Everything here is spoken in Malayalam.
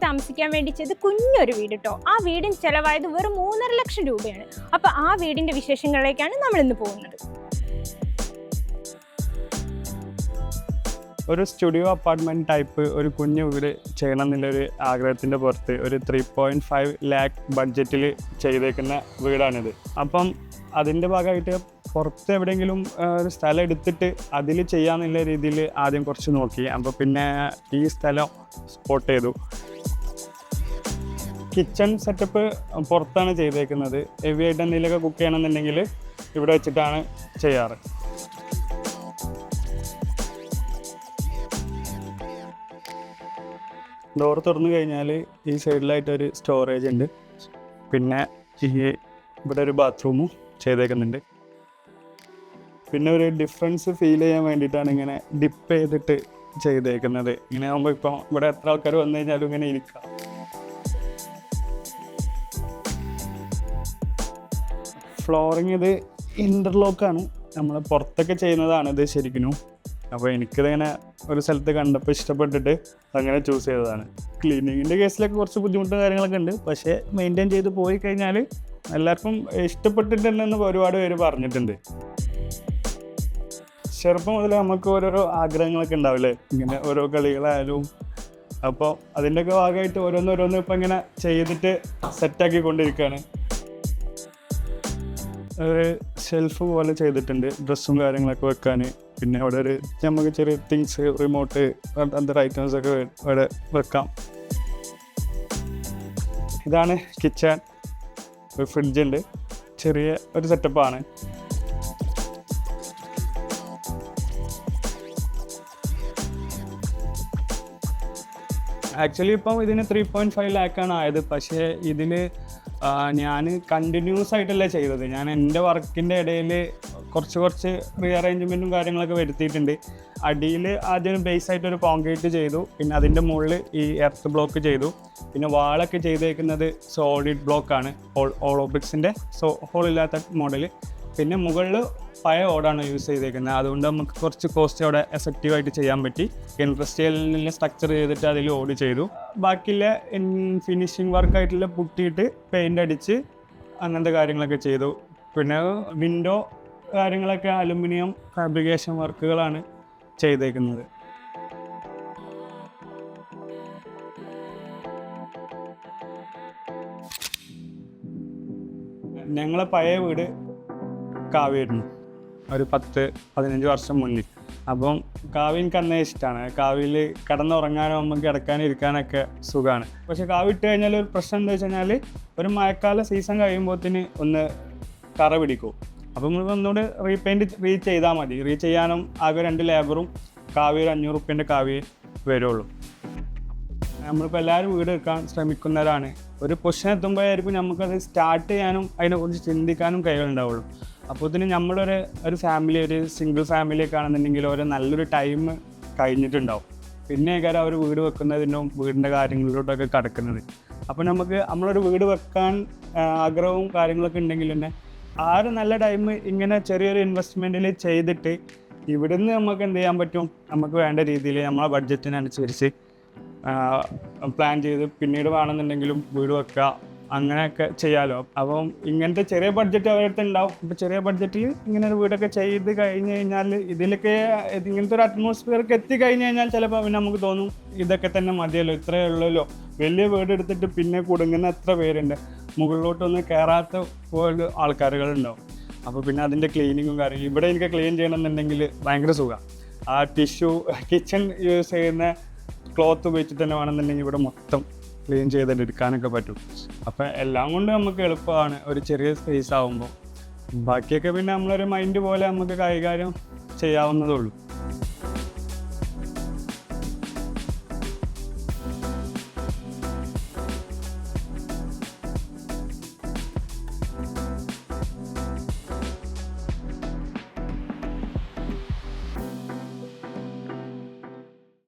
താമസിക്കാൻ വേണ്ടി ചെയ്ത് കുഞ്ഞൊരു വീട് കേട്ടോ. ആ വീടിന് ചിലവായത് വെറും 3.5 ലക്ഷം രൂപയാണ്. അപ്പോൾ ആ വീടിൻ്റെ വിശേഷങ്ങളിലേക്കാണ് നമ്മളിന്ന് പോകുന്നത്. ഒരു സ്റ്റുഡിയോ അപ്പാർട്ട്മെൻറ്റ് ടൈപ്പ് ഒരു കുഞ്ഞു വീട് ചെയ്യണം എന്നുള്ളൊരു ആഗ്രഹത്തിൻ്റെ പുറത്ത് ഒരു 3.5 lakh ബഡ്ജറ്റിൽ ചെയ്തേക്കുന്ന വീടാണിത്. അപ്പം അതിൻ്റെ ഭാഗമായിട്ട് പുറത്ത് എവിടെയെങ്കിലും ഒരു സ്ഥലം എടുത്തിട്ട് അതിൽ ചെയ്യാമെന്നുള്ള രീതിയിൽ ആദ്യം കുറച്ച് നോക്കി. അപ്പോൾ പിന്നെ ഈ സ്ഥലം സ്പോട്ട് ചെയ്തു. കിച്ചൺ സെറ്റപ്പ് പുറത്താണ് ചെയ്തേക്കുന്നത്. ഹെവി ആയിട്ട് എന്തെങ്കിലുമൊക്കെ കുക്ക് ചെയ്യണമെന്നുണ്ടെങ്കിൽ ഇവിടെ വെച്ചിട്ടാണ് ചെയ്യാറ്. ഡോർ തുറന്നു കഴിഞ്ഞാൽ ഈ സൈഡിലായിട്ടൊരു സ്റ്റോറേജ് ഉണ്ട്. പിന്നെ ഇവിടെ ഒരു ബാത്റൂമും ചെയ്തേക്കുന്നുണ്ട്. പിന്നെ ഒരു ഡിഫറൻസ് ഫീൽ ചെയ്യാൻ വേണ്ടിയിട്ടാണ് ഇങ്ങനെ ഡിപ്പ് ചെയ്തിട്ട് ചെയ്തേക്കുന്നത്. ഇങ്ങനെ ആകുമ്പോൾ ഇപ്പം ഇവിടെ എത്ര ആൾക്കാർ വന്നു കഴിഞ്ഞാലും ഇങ്ങനെ ഇരിക്കാം. ഫ്ലോറിങ് ഇത് ഇൻ്റർലോക്കാണ്. നമ്മൾ പുറത്തൊക്കെ ചെയ്യുന്നതാണ് ഇത് ശരിക്കും. അപ്പോൾ എനിക്കിതിങ്ങനെ ഒരു സ്ഥലത്ത് കണ്ടപ്പോൾ ഇഷ്ടപ്പെട്ടിട്ട് അങ്ങനെ ചൂസ് ചെയ്തതാണ്. ക്ലീനിങ്ങിൻ്റെ കേസിലൊക്കെ കുറച്ച് ബുദ്ധിമുട്ടും കാര്യങ്ങളൊക്കെ ഉണ്ട്. പക്ഷേ മെയിൻറ്റെയിൻ ചെയ്ത് പോയി കഴിഞ്ഞാൽ എല്ലാവർക്കും ഇഷ്ടപ്പെട്ടിട്ടുണ്ടെന്ന് ഒരുപാട് പേര് പറഞ്ഞിട്ടുണ്ട്. ചെറുപ്പം മുതൽ നമുക്ക് ഓരോരോ ആഗ്രഹങ്ങളൊക്കെ ഉണ്ടാവില്ലേ, ഇങ്ങനെ ഓരോ കളികളായാലും. അപ്പോൾ അതിൻ്റെയൊക്കെ ഭാഗമായിട്ട് ഓരോന്നോരോന്ന് ഇപ്പം ഇങ്ങനെ ചെയ്തിട്ട് സെറ്റാക്കി കൊണ്ടിരിക്കുകയാണ്. ഒരു ഷെൽഫ് പോലെ ചെയ്തിട്ടുണ്ട് ഡ്രസ്സും കാര്യങ്ങളൊക്കെ വെക്കാൻ. പിന്നെ അവിടെ ഒരു നമുക്ക് ചെറിയ തിങ്സ്, റിമോട്ട്, അതർ ഐറ്റംസൊക്കെ അവിടെ വെക്കാം. ഇതാണ് കിച്ചൺ. ഒരു ഫ്രിഡ്ജുണ്ട്. ചെറിയ ഒരു സെറ്റപ്പാണ്. ആക്ച്വലി ഇപ്പം ഇതിന് 3.5 lakh ആയത്. പക്ഷേ ഇതിൽ ഞാൻ കണ്ടിന്യൂസ് ആയിട്ടല്ല ചെയ്തത്. ഞാൻ എൻ്റെ വർക്കിൻ്റെ ഇടയിൽ കുറച്ച് റീഅറേഞ്ച്മെൻറ്റും കാര്യങ്ങളൊക്കെ വരുത്തിയിട്ടുണ്ട്. അടിയിൽ ആദ്യം ബേസ് ആയിട്ടൊരു കോൺക്രീറ്റ് ചെയ്തു. പിന്നെ അതിൻ്റെ മുകളിൽ ഈ എർത്ത് ബ്ലോക്ക് ചെയ്തു. പിന്നെ വാളൊക്കെ ചെയ്തേക്കുന്നത് സോളിഡ് ബ്ലോക്കാണ്, ഓളോബ്രിക്സിൻ്റെ ഹോളില്ലാത്ത മോഡൽ. പിന്നെ മുകളിൽ പഴയ ഓടാണ് യൂസ് ചെയ്തേക്കുന്നത്. അതുകൊണ്ട് നമുക്ക് കുറച്ച് കോസ്റ്റ് അവിടെ എഫക്റ്റീവായിട്ട് ചെയ്യാൻ പറ്റി. ഇൻഡസ്ട്രിയലിൻ്റെ സ്ട്രക്ചർ ചെയ്തിട്ട് അതിൽ ഓട് ചെയ്തു. ബാക്കിയുള്ള ഫിനിഷിങ് വർക്കായിട്ടുള്ള പുട്ടിയിട്ട് പെയിൻ്റ് അടിച്ച് അങ്ങനത്തെ കാര്യങ്ങളൊക്കെ ചെയ്തു. പിന്നെ വിൻഡോ കാര്യങ്ങളൊക്കെ അലുമിനിയം ഫാബ്രിക്കേഷൻ വർക്കുകളാണ് ചെയ്തേക്കുന്നത്. ഞങ്ങളെ പഴയ വീട് കാവ്യായിരുന്നു, ഒരു 10-15 വർഷം മുന്നിൽ. അപ്പം കാവ്യ എനിക്ക് അന്നേ ഇഷ്ടമാണ്. കാവ്യയിൽ കിടന്നുറങ്ങാനോ നമുക്ക് കിടക്കാനും ഇരിക്കാനൊക്കെ സുഖമാണ്. പക്ഷേ കാവ്യ ഇട്ട് കഴിഞ്ഞാൽ ഒരു പ്രശ്നം എന്താ വെച്ച് കഴിഞ്ഞാൽ ഒരു മഴക്കാല സീസൺ കഴിയുമ്പോഴത്തേന് ഒന്ന് കറ പിടിക്കും. അപ്പം നമ്മൾ ഒന്നുകൂടി റീ ചെയ്താൽ മതി. റീ ചെയ്യാനും ആകെ 2 ലേബറും കാവ്യ ഒരു 500 റുപ്യേൻ്റെ കാവ്യ വരുള്ളൂ. നമ്മളിപ്പോൾ എല്ലാവരും വീട് എടുക്കാൻ ശ്രമിക്കുന്നവരാണ്. ഒരു പൊസിഷൻ എത്തുമ്പോഴായിരിക്കും നമുക്കത് സ്റ്റാർട്ട് ചെയ്യാനും അതിനെക്കുറിച്ച് ചിന്തിക്കാനും കഴിവുണ്ടാവുള്ളൂ. അപ്പോൾ ഇതിന് നമ്മളൊരു ഫാമിലി, ഒരു സിംഗിൾ ഫാമിലിയൊക്കെ ആണെന്നുണ്ടെങ്കിൽ ഒരു നല്ലൊരു ടൈം കഴിഞ്ഞിട്ടുണ്ടാവും. പിന്നെ അവർ വീട് വെക്കുന്നതിനും വീടിൻ്റെ കാര്യങ്ങളിലോട്ടൊക്കെ കടക്കുന്നത്. അപ്പോൾ നമ്മളൊരു വീട് വെക്കാൻ ആഗ്രഹവും കാര്യങ്ങളൊക്കെ ഉണ്ടെങ്കിൽ തന്നെ ആ ഒരു നല്ല ടൈം ഇങ്ങനെ ചെറിയൊരു ഇൻവെസ്റ്റ്മെൻറ്റിൽ ചെയ്തിട്ട് ഇവിടുന്ന് നമുക്ക് എന്ത് ചെയ്യാൻ പറ്റും, നമുക്ക് വേണ്ട രീതിയിൽ നമ്മളെ ബഡ്ജറ്റിനനുസരിച്ച് പ്ലാൻ ചെയ്ത് പിന്നീട് വേണമെന്നുണ്ടെങ്കിലും വീട് വെക്കുക, അങ്ങനെയൊക്കെ ചെയ്യാമല്ലോ. അപ്പം ഇങ്ങനത്തെ ചെറിയ ബഡ്ജറ്റ് അവരുടെ ഉണ്ടാവും. ഇപ്പോൾ ചെറിയ ബഡ്ജറ്റിൽ ഇങ്ങനെ ഒരു വീടൊക്കെ ചെയ്ത് കഴിഞ്ഞ് കഴിഞ്ഞാൽ ഇങ്ങനത്തെ ഒരു അറ്റ്മോസ്ഫിയർക്ക് എത്തിക്കഴിഞ്ഞ് കഴിഞ്ഞാൽ ചിലപ്പോൾ നമുക്ക് തോന്നും ഇതൊക്കെ തന്നെ മതിയല്ലോ, ഇത്രയേ ഉള്ളല്ലോ. വലിയ വീട് എടുത്തിട്ട് പിന്നെ കുടുങ്ങുന്ന എത്ര പേരുണ്ട്, മുകളിലോട്ടൊന്നും കയറാത്ത പോലെ ആൾക്കാരുകളുണ്ടാവും. അപ്പോൾ പിന്നെ അതിൻ്റെ ക്ലീനിങ്ങും കാര്യങ്ങളും ഇവിടെ എനിക്ക് ക്ലീൻ ചെയ്യണമെന്നുണ്ടെങ്കിൽ ഭയങ്കര സുഖമാണ്. ആ ടിഷ്യൂ കിച്ചൺ യൂസ് ചെയ്യുന്ന ക്ലോത്ത് ഉപയോഗിച്ചിട്ട് തന്നെ വേണമെന്നുണ്ടെങ്കിൽ ഇവിടെ മൊത്തം ക്ലീൻ ചെയ്തിട്ട് എടുക്കാനൊക്കെ പറ്റും. അപ്പം എല്ലാം കൊണ്ട് നമുക്ക് എളുപ്പമാണ് ഒരു ചെറിയ സ്പേസ് ആകുമ്പോൾ. ബാക്കിയൊക്കെ പിന്നെ നമ്മളൊരു മൈൻഡ് പോലെ നമുക്ക് കൈകാര്യം ചെയ്യാവുന്നതേ ഉള്ളൂ.